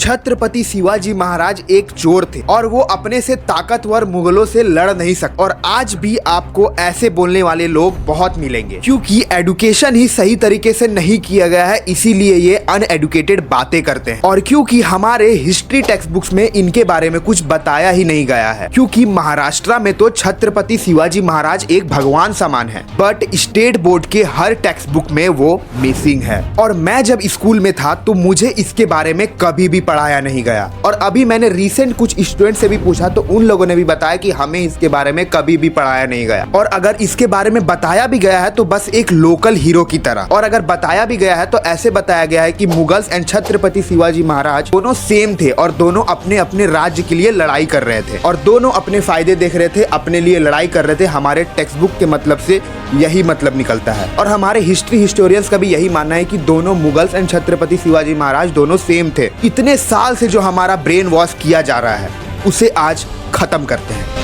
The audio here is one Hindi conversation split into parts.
छत्रपति शिवाजी महाराज एक चोर थे और वो अपने से ताकतवर मुगलों से लड़ नहीं सकते। और आज भी आपको ऐसे बोलने वाले लोग बहुत मिलेंगे, क्योंकि एडुकेशन ही सही तरीके से नहीं किया गया है, इसीलिए ये अनएडुकेटेड बातें करते हैं। और क्योंकि हमारे हिस्ट्री टेक्स्ट बुक्स में इनके बारे में कुछ बताया ही नहीं गया है, क्योंकि महाराष्ट्र में तो छत्रपति शिवाजी महाराज एक भगवान समान है, बट स्टेट बोर्ड के हर टेक्स्ट बुक में वो मिसिंग है। और मैं जब स्कूल में था तो मुझे इसके बारे में कभी भी पढ़ाया नहीं गया। और अभी मैंने रिसेंट कुछ स्टूडेंट से भी पूछा तो उन लोगों ने भी बताया कि हमें इसके बारे में कभी भी पढ़ाया नहीं गया। और अगर इसके बारे में बताया भी गया है तो बस एक लोकल हीरो की तरह। और अगर बताया भी गया है तो ऐसे बताया गया है कि मुगल्स एंड छत्रपति शिवाजी महाराज दोनों सेम थे और दोनों अपने अपने राज्य के लिए लड़ाई कर रहे थे और दोनों अपने फायदे देख रहे थे, अपने लिए लड़ाई कर रहे थे। हमारे टेक्स्ट बुक के मतलब से यही मतलब निकलता है और हमारे हिस्ट्री हिस्टोरियंस का भी यही मानना है कि दोनों मुगल्स एंड छत्रपति शिवाजी महाराज दोनों सेम थे। इतने साल से जो हमारा ब्रेन वॉश किया जा रहा है उसे आज खत्म करते हैं।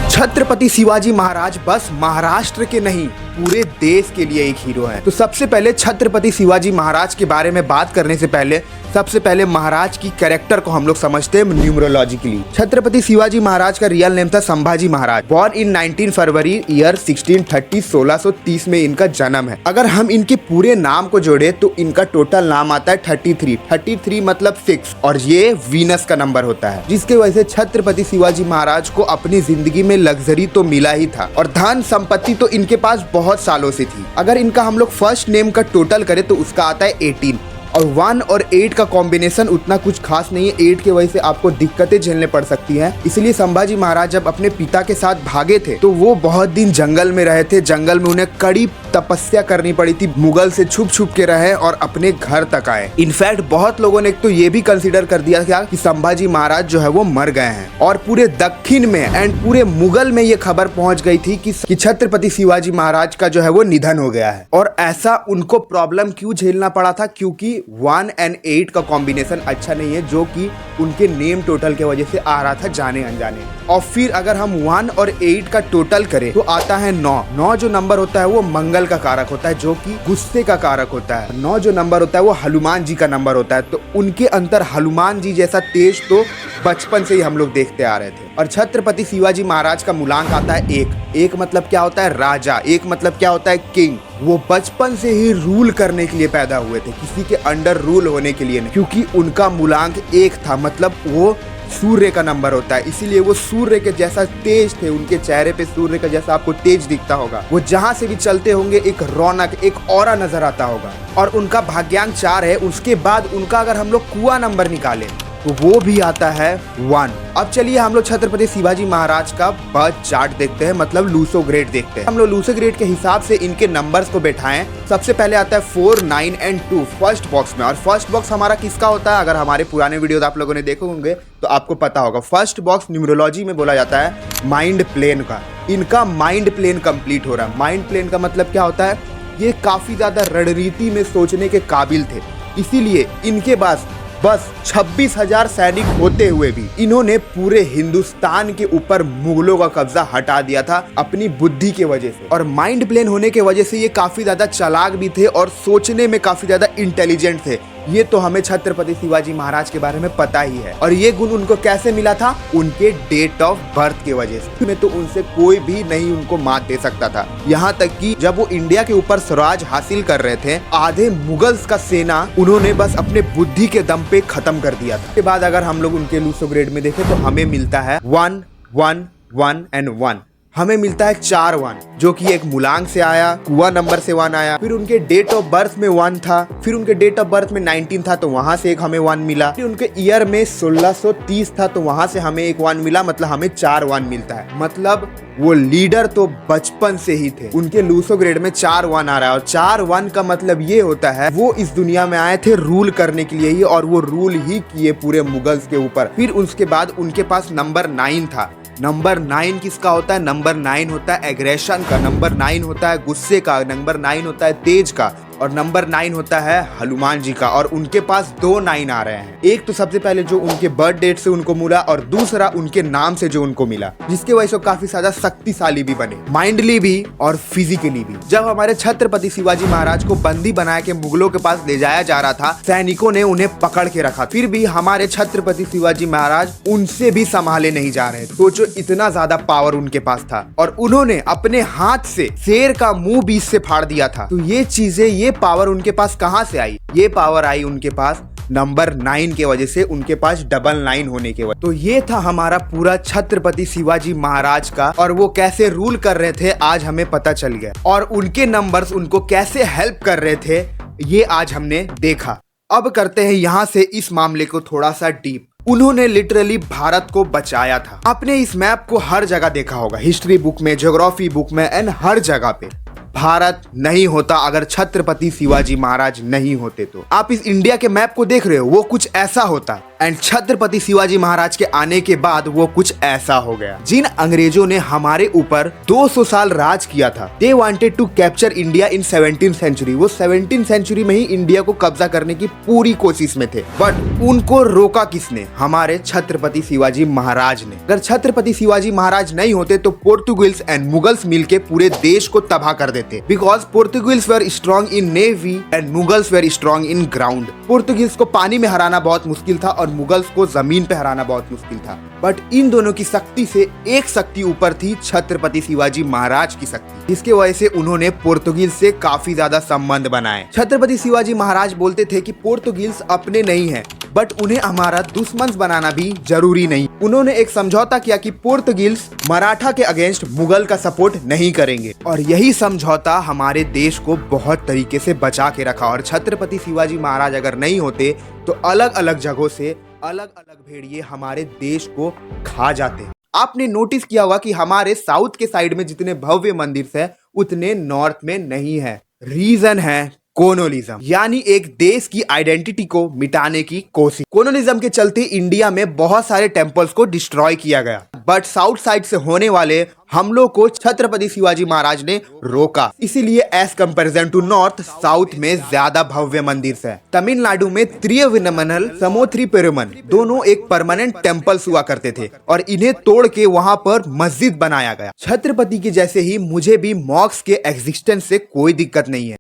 छत्रपति शिवाजी महाराज बस महाराष्ट्र के नहीं पूरे देश के लिए एक हीरो है। तो सबसे पहले छत्रपति शिवाजी महाराज के बारे में बात करने से पहले सबसे पहले महाराज की कैरेक्टर को हम लोग समझते हैं न्यूमरोलॉजिकली। छत्रपति शिवाजी महाराज का रियल नेम था Sambhaji Maharaj. Born in 19 February year 1630 1630 में इनका जन्म है। अगर हम इनके पूरे नाम को जोड़े तो इनका टोटल नाम आता है 33 मतलब 6 और ये वीनस का नंबर होता है, जिसके वजह से छत्रपति शिवाजी महाराज को अपनी जिंदगी में लग्जरी तो मिला ही था और धन संपत्ति तो इनके पास बहुत सालों से थी। अगर इनका हम लोग फर्स्ट नेम का टोटल करें तो उसका आता है 18 और 1 और 8 का कॉम्बिनेशन उतना कुछ खास नहीं है। 8 की वजह से आपको दिक्कतें झेलने पड़ सकती हैं। इसलिए संभाजी महाराज जब अपने पिता के साथ भागे थे तो वो बहुत दिन जंगल में रहे थे। जंगल में उन्हें कड़ी तपस्या करनी पड़ी थी, मुगल से छुप छुप के रहे और अपने घर तक आए। इनफैक्ट बहुत लोगों ने तो ये भी कंसीडर कर दिया था कि संभाजी महाराज जो है वो मर गए हैं और पूरे दक्षिण में एंड पूरे मुगल में ये खबर पहुंच गई थी कि छत्रपति शिवाजी महाराज का जो है वो निधन हो गया है। और ऐसा उनको प्रॉब्लम क्यों झेलना पड़ा था? क्योंकि 1 और 8 का कॉम्बिनेशन अच्छा नहीं है, जो कि उनके नेम टोटल के वजह से आ रहा था जाने अनजाने। और फिर अगर हम 1 और 8 का टोटल करें तो आता है 9। 9 जो नंबर होता है वो मंगल का कारक होता है, जो कि गुस्से का कारक होता है। 9 जो नंबर होता है वो हनुमान जी का नंबर होता है। तो उनके अंदर हनुमान जी जैसा तेज तो बचपन से ही हम लोग देखते आ रहे थे। और छत्रपति शिवाजी महाराज का मूलांक आता है 1। 1 मतलब क्या होता है? राजा। 1 मतलब क्या होता है? किंग। वो बचपन से ही रूल करने के लिए पैदा हुए थे, किसी के अंडर रूल होने के लिए नहीं, क्योंकि उनका मूलांक 1 था। मतलब वो सूर्य का नंबर होता है, इसीलिए वो सूर्य के जैसा तेज थे। उनके चेहरे पे सूर्य का जैसा आपको तेज दिखता होगा। वो जहां से भी चलते होंगे एक रौनक, एक ऑरा नजर आता होगा। और उनका भाग्यांक 4 है। उसके बाद उनका अगर हम लोग कुआ नंबर निकालें तो वो भी आता है 1। अब चलिए हम लोग छत्रपति शिवाजी महाराज का बर्थ चार्ट देखते हैं, मतलब लूसो ग्रेड देखते हैं। हम लोग लूसो ग्रेड के हिसाब से इनके नंबर्स को बैठाएं। सबसे पहले आता है 4, 9 और 2 फर्स्ट बॉक्स में। और फर्स्ट बॉक्स हमारा किसका होता है? अगर हमारे पुराने वीडियो आप लोगों ने देखे होंगे तो आपको पता होगा। फर्स्ट बॉक्स न्यूमरोलॉजी में बोला जाता है माइंड प्लेन का। इनका माइंड प्लेन कंप्लीट हो रहा है। माइंड प्लेन का मतलब क्या होता है? ये काफी ज्यादा रणनीति में सोचने के काबिल थे, इसीलिए इनके पास बस 26,000 सैनिक होते हुए भी इन्होंने पूरे हिंदुस्तान के ऊपर मुगलों का कब्जा हटा दिया था अपनी बुद्धि के वजह से। और माइंड प्लेन होने के वजह से ये काफी ज्यादा चालाक भी थे और सोचने में काफी ज्यादा इंटेलिजेंट थे। ये तो हमें छत्रपति शिवाजी महाराज के बारे में पता ही है। और ये गुण उनको कैसे मिला था? उनके डेट ऑफ बर्थ की वजह से। में तो उनसे कोई भी नहीं उनको मात दे सकता था। यहाँ तक कि जब वो इंडिया के ऊपर स्वराज हासिल कर रहे थे, आधे मुगल्स का सेना उन्होंने बस अपने बुद्धि के दम पे खत्म कर दिया था। उसके बाद अगर हम लोग उनके लूसो ग्रेड में देखें तो हमें मिलता है 1, 1, 1 और 1। हमें मिलता है 4 1, जो कि एक मूलांक से आया, कुआ नंबर से 1 आया। फिर उनके डेट ऑफ बर्थ में 1 था, फिर उनके डेट ऑफ बर्थ में 19 था तो वहां से एक हमें 1 मिला। फिर उनके ईयर में 1630 था तो वहां से हमें एक 1 मिला, मतलब हमें 4 1 मिलता है। मतलब वो लीडर तो बचपन से ही थे। उनके लूसो ग्रेड में 4 1 आ रहा है और 4 1 का मतलब ये होता है वो इस दुनिया में आए थे रूल करने के लिए ही, और वो रूल ही किए पूरे मुगल्स के ऊपर। फिर उसके बाद उनके पास नंबर 9 था। नंबर 9 किसका होता है? नंबर 9 होता है एग्रेशन का, नंबर 9 होता है गुस्से का, नंबर 9 होता है तेज का। और नंबर 9 होता है हनुमान जी का, और उनके पास 2 9 आ रहे हैं। एक तो सबसे पहले जो उनके बर्थ डेट से उनको मिला, और दूसरा उनके नाम से जो उनको मिला, जिसके वजह से काफी ज्यादा शक्तिशाली भी बने, माइंडली भी और फिजिकली भी। जब हमारे छत्रपति शिवाजी महाराज को बंदी बना के मुगलों के पास ले जाया जा रहा था, सैनिकों ने उन्हें पकड़ के रखा, फिर भी हमारे छत्रपति शिवाजी महाराज उनसे भी संभाले नहीं जा रहे। सोचो इतना ज्यादा पावर उनके पास था, और उन्होंने अपने हाथ से शेर का मुंह बीच से फाड़ दिया था। तो ये चीजें, ये पावर उनके पास कहां से आई? ये पावर आई उनके पास नंबर 9 के वजह से, उनके पास 999 होने के वजह। तो ये था हमारा पूरा छत्रपति शिवाजी महाराज का, और वो कैसे रूल कर रहे थे आज हमें पता चल गया, और उनके नंबर्स उनको कैसे हेल्प कर रहे थे ये आज हमने देखा। अब करते हैं यहाँ से इस मामले को थोड़ा सा डीप। उन्होंने लिटरली भारत को बचाया था। आपने इस मैप को हर जगह देखा होगा, हिस्ट्री बुक में, ज्योग्राफी बुक में, एंड हर जगह पे। भारत नहीं होता अगर छत्रपति शिवाजी महाराज नहीं होते तो। आप इस इंडिया के मैप को देख रहे हो, वो कुछ ऐसा होता, एंड छत्रपति शिवाजी महाराज के आने के बाद वो कुछ ऐसा हो गया। जिन अंग्रेजों ने हमारे ऊपर 200 साल राज किया था, they wanted to capture India in 17th century. वो 17th सेंचुरी में ही इंडिया को कब्जा करने की पूरी कोशिश में थे, बट उनको रोका किसने? हमारे छत्रपति शिवाजी महाराज ने। अगर छत्रपति शिवाजी महाराज नहीं होते तो पोर्तुगीज एंड मुगल्स मिलके पूरे देश को तबाह कर देते, because Portuguese were strong in navy and Mughals were strong in ground. Portuguese को पानी में हराना बहुत मुश्किल था, और मुगल्स को जमीन पे हराना बहुत मुश्किल था, बट इन दोनों की शक्ति से एक शक्ति ऊपर थी छत्रपति शिवाजी महाराज की शक्ति, जिसके वजह से उन्होंने पोर्तुगीज से काफी ज्यादा संबंध बनाए। छत्रपति शिवाजी महाराज बोलते थे कि पोर्तुगीज अपने नहीं है, बट उन्हें हमारा दुश्मन बनाना भी जरूरी नहीं। उन्होंने एक समझौता किया कि पोर्तुगीज मराठा के अगेंस्ट मुगल का सपोर्ट नहीं करेंगे, और यही समझौता हमारे देश को बहुत तरीके से बचा के रखा। और छत्रपति शिवाजी महाराज अगर नहीं होते तो अलग अलग जगहों से अलग अलग भेड़िए हमारे देश को खा जाते। आपने नोटिस किया होगा कि हमारे साउथ के साइड में जितने भव्य मंदिर है उतने नॉर्थ में नहीं है। रीजन है कोलोनिज्म, यानी एक देश की आइडेंटिटी को मिटाने की कोशिश। कोलोनिज्म के चलते इंडिया में बहुत सारे टेम्पल्स को डिस्ट्रॉय किया गया, बट साउथ साइड से होने वाले हमलों को छत्रपति शिवाजी महाराज ने रोका। इसीलिए as comparison to north, south में ज्यादा भव्य मंदिर है। तमिलनाडु में त्रिवेणिमनल, समोथ्री पेरुमन दोनों एक परमानेंट टेम्पल्स हुआ करते थे, और इन्हें तोड़ के वहां पर मस्जिद बनाया गया। छत्रपति के जैसे ही मुझे भी मॉक्स के एग्जिस्टेंस से कोई दिक्कत नहीं है।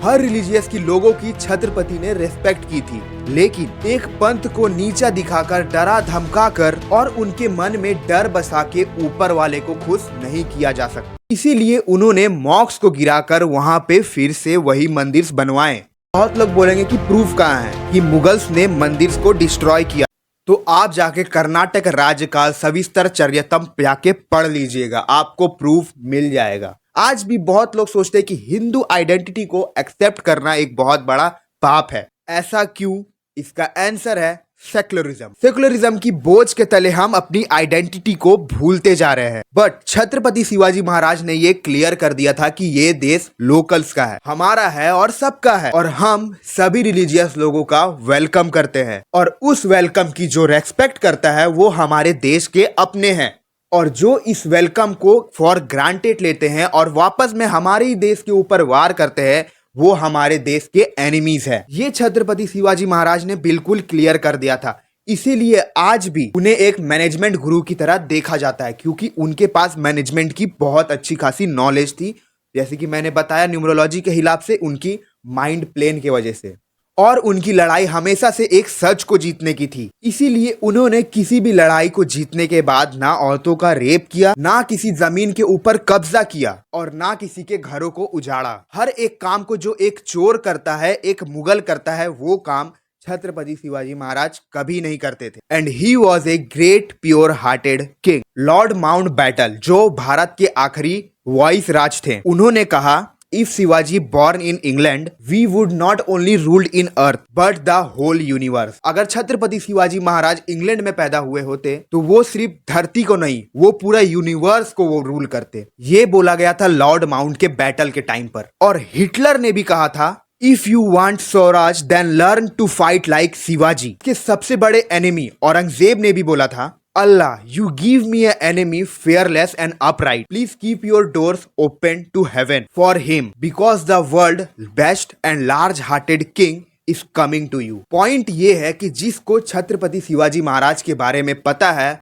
हर रिलीजियस की लोगों की छत्रपति ने रेस्पेक्ट की थी, लेकिन एक पंथ को नीचा दिखाकर, डरा धमकाकर और उनके मन में डर बसा के ऊपर वाले को खुश नहीं किया जा सकता। इसीलिए उन्होंने मॉक्स को गिराकर वहां पे फिर से वही मंदिर बनवाए। बहुत लोग बोलेंगे कि प्रूफ कहाँ है कि मुगल्स ने मंदिर को डिस्ट्रॉय किया, तो आप जाके कर्नाटक राज्य का सविस्तर चर्यतम जाके पढ़ लीजिएगा, आपको प्रूफ मिल जाएगा। आज भी बहुत लोग सोचते हैं कि हिंदू आइडेंटिटी को एक्सेप्ट करना एक बहुत बड़ा पाप है। ऐसा क्यों? इसका आंसर है सेक्युलरिज्म। सेक्युलरिज्म की बोझ के तले हम अपनी आइडेंटिटी को भूलते जा रहे हैं। बट छत्रपति शिवाजी महाराज ने ये क्लियर कर दिया था कि ये देश लोकल्स का है, हमारा है और सबका है, और हम सभी रिलीजियस लोगों का वेलकम करते हैं, और उस वेलकम की जो रेस्पेक्ट करता है वो हमारे देश के अपने हैं, और जो इस वेलकम को फॉर ग्रांटेड लेते हैं और वापस में हमारे ही देश के ऊपर वार करते हैं, वो हमारे देश के एनिमीज है। ये छत्रपति शिवाजी महाराज ने बिल्कुल क्लियर कर दिया था। इसीलिए आज भी उन्हें एक मैनेजमेंट गुरु की तरह देखा जाता है, क्योंकि उनके पास मैनेजमेंट की बहुत अच्छी खासी नॉलेज थी। जैसे कि मैंने बताया, न्यूमरोलॉजी के हिसाब से उनकी माइंड प्लेन की वजह से, और उनकी लड़ाई हमेशा से एक सच को जीतने की थी। इसीलिए उन्होंने किसी भी लड़ाई को जीतने के बाद ना औरतों का रेप किया, ना किसी जमीन के ऊपर कब्जा किया, और ना किसी के घरों को उजाड़ा। हर एक काम को जो एक चोर करता है, एक मुगल करता है, वो काम छत्रपति शिवाजी महाराज कभी नहीं करते थे। And he was a great pure hearted king. Lord Mountbatten, जो भारत के आखिरी वाइस राज थे, उन्होंने कहा, If Shivaji born in England, we would not only ruled in earth, but the whole universe. अगर छत्रपति शिवाजी महाराज इंग्लैंड में पैदा हुए होते तो वो सिर्फ धरती को नहीं, वो पूरा यूनिवर्स को वो रूल करते। ये बोला गया था लॉर्ड माउंट के बैटल के टाइम पर। और हिटलर ने भी कहा था, If you want Swaraj then learn to fight like Shivaji. के सबसे बड़े एनिमी औरंगजेब ने भी बोला था Allah, you give me an enemy fearless and upright. Please keep your doors open to heaven for him, because the world's best and large-hearted king is coming to you. Point ये है कि जिसको छत्रपति शिवाजी महाराज के बारे में पता है,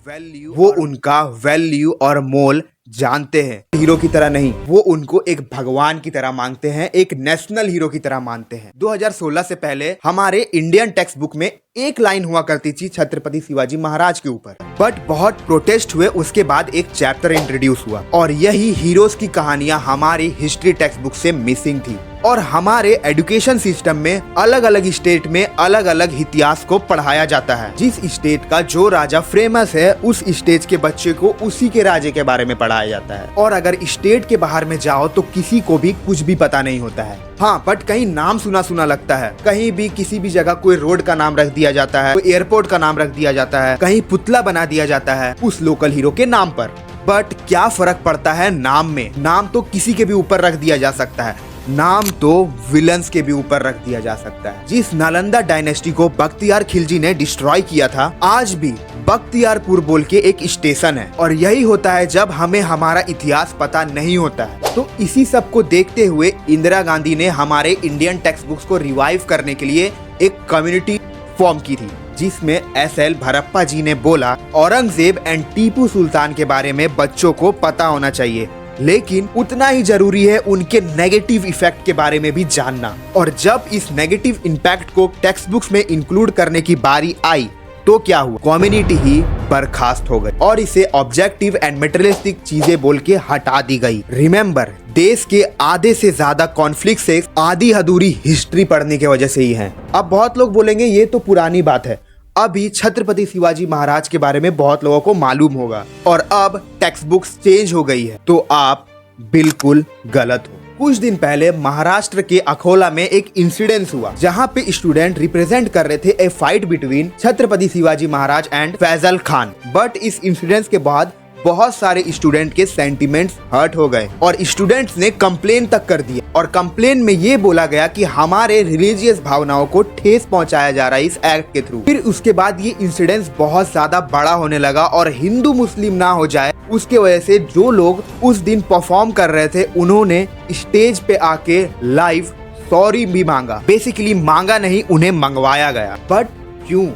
वैल्यू वो उनका वैल्यू और मोल जानते हैं। हीरो की तरह नहीं, वो उनको एक भगवान की तरह मांगते हैं, एक नेशनल हीरो की तरह मानते हैं। 2016 से पहले हमारे इंडियन टेक्स्ट बुक में एक लाइन हुआ करती थी छत्रपति शिवाजी महाराज के ऊपर, बट बहुत प्रोटेस्ट हुए। उसके बाद एक चैप्टर इंट्रोड्यूस हुआ और यही हीरोज की कहानियां हमारी हिस्ट्री टेक्स्ट बुक से मिसिंग थी। और हमारे एजुकेशन सिस्टम में अलग अलग स्टेट में अलग अलग इतिहास को पढ़ाया जाता है। जिस स्टेट का जो राजा फेमस है, उस स्टेट के बच्चे को उसी के राजे के बारे में पढ़ाया जाता है। और अगर स्टेट के बाहर में जाओ तो किसी को भी कुछ भी पता नहीं होता है। हाँ, बट कहीं नाम सुना सुना लगता है, कहीं भी किसी भी जगह कोई रोड का नाम रख दिया जाता है, कोई एयरपोर्ट का नाम रख दिया जाता है, कहीं पुतला बना दिया जाता है उस लोकल हीरो के नाम पर। बट क्या फर्क पड़ता है नाम में? नाम तो किसी के भी ऊपर रख दिया जा सकता है, नाम तो विलन्स के भी ऊपर रख दिया जा सकता है। जिस नालंदा डायनेस्टी को बख्तियार खिलजी ने डिस्ट्रॉय किया था, आज भी बख्तियारपुर बोल के एक स्टेशन है। और यही होता है जब हमें हमारा इतिहास पता नहीं होता है। तो इसी सब को देखते हुए इंदिरा गांधी ने हमारे इंडियन टेक्स्ट बुक्स को रिवाइव करने के लिए एक कम्युनिटी फॉर्म की थी, जिसमें SL भरप्पा जी ने बोला औरंगजेब एंड टीपू सुल्तान के बारे में बच्चों को पता होना चाहिए, लेकिन उतना ही जरूरी है उनके नेगेटिव इफेक्ट के बारे में भी जानना। और जब इस नेगेटिव इम्पैक्ट को टेक्स्ट बुक्स में इंक्लूड करने की बारी आई तो क्या हुआ? कम्युनिटी ही बर्खास्त हो गई और इसे ऑब्जेक्टिव एंड मटेरियलिस्टिक चीजें बोल के हटा दी गई। रिमेम्बर, देश के आधे से ज्यादा कॉन्फ्लिक्ट से आधी अधूरी हिस्ट्री पढ़ने की वजह से ही है। अब बहुत लोग बोलेंगे ये तो पुरानी बात है, अभी छत्रपति शिवाजी महाराज के बारे में बहुत लोगों को मालूम होगा और अब टेक्स्ट बुक्स चेंज हो गई है। तो आप बिल्कुल गलत हो। कुछ दिन पहले महाराष्ट्र के अकोला में एक इंसिडेंस हुआ, जहां पे स्टूडेंट रिप्रेजेंट कर रहे थे a fight between Chhatrapati Shivaji Maharaj and Faizal Khan. But इस इंसिडेंस के बाद बहुत सारे स्टूडेंट के सेंटिमेंट्स हर्ट हो गए और स्टूडेंट्स ने कंप्लेन तक कर दिया। और कंप्लेन में ये बोला गया कि हमारे रिलीजियस भावनाओं को ठेस पहुंचाया जा रहा है इस एक्ट के थ्रू। फिर उसके बाद ये इंसिडेंस बहुत ज्यादा बड़ा होने लगा और हिंदू मुस्लिम ना हो जाए उसके वजह से जो लोग उस दिन परफॉर्म कर रहे थे, उन्होंने स्टेज पे आके लाइव सॉरी भी मांगा। बेसिकली मांगा नहीं, उन्हें मंगवाया गया। बट क्यों?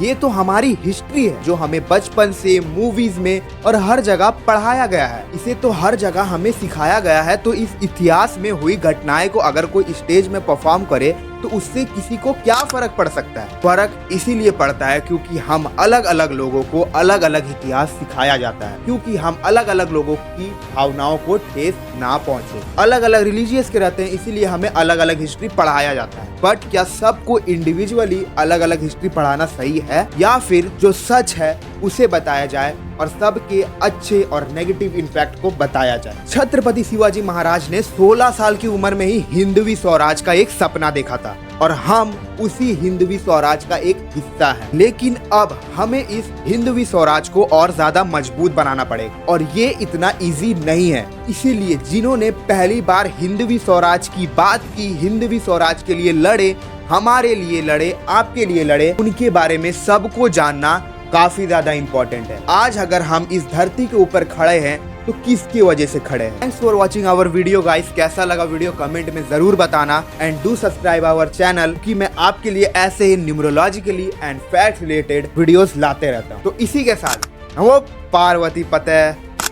ये तो हमारी हिस्ट्री है जो हमें बचपन से मूवीज में और हर जगह पढ़ाया गया है। इसे तो हर जगह हमें सिखाया गया है। तो इस इतिहास में हुई घटनाएं को अगर कोई स्टेज में परफॉर्म करे तो उससे किसी को क्या फर्क पड़ सकता है? फर्क इसीलिए पड़ता है क्योंकि हम अलग अलग लोगों को अलग अलग इतिहास सिखाया जाता है, क्योंकि हम अलग अलग लोगों की भावनाओं को ठेस ना पहुंचे। अलग अलग रिलीजियस के रहते हैं, इसीलिए हमें अलग अलग हिस्ट्री पढ़ाया जाता है। बट क्या सबको इंडिविजुअली अलग अलग हिस्ट्री पढ़ाना सही है, या फिर जो सच है उसे बताया जाए और सबके अच्छे और नेगेटिव इम्पैक्ट को बताया जाए? छत्रपति शिवाजी महाराज ने 16 साल की उम्र में ही हिंदवी स्वराज का एक सपना देखा था और हम उसी हिंदवी स्वराज का एक हिस्सा है। लेकिन अब हमें इस हिंदवी स्वराज को और ज्यादा मजबूत बनाना पड़ेगा और ये इतना इजी नहीं है। इसीलिए जिन्होंने पहली बार हिंदवी स्वराज की बात की, हिंदवी स्वराज के लिए लड़े, हमारे लिए लड़े, आपके लिए लड़े, उनके बारे में सबको जानना काफी ज्यादा इम्पोर्टेंट है। आज अगर हम इस धरती के ऊपर खड़े हैं तो किसकी वजह से खड़े हैं? Thanks for watching our video guys. कैसा लगा वीडियो कमेंट में जरूर बताना and do subscribe our channel, कि मैं आपके लिए ऐसे ही numerologically and fact related videos लाते रहता हूँ। तो इसी के साथ वो पार्वती पते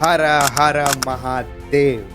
हर हर महादेव।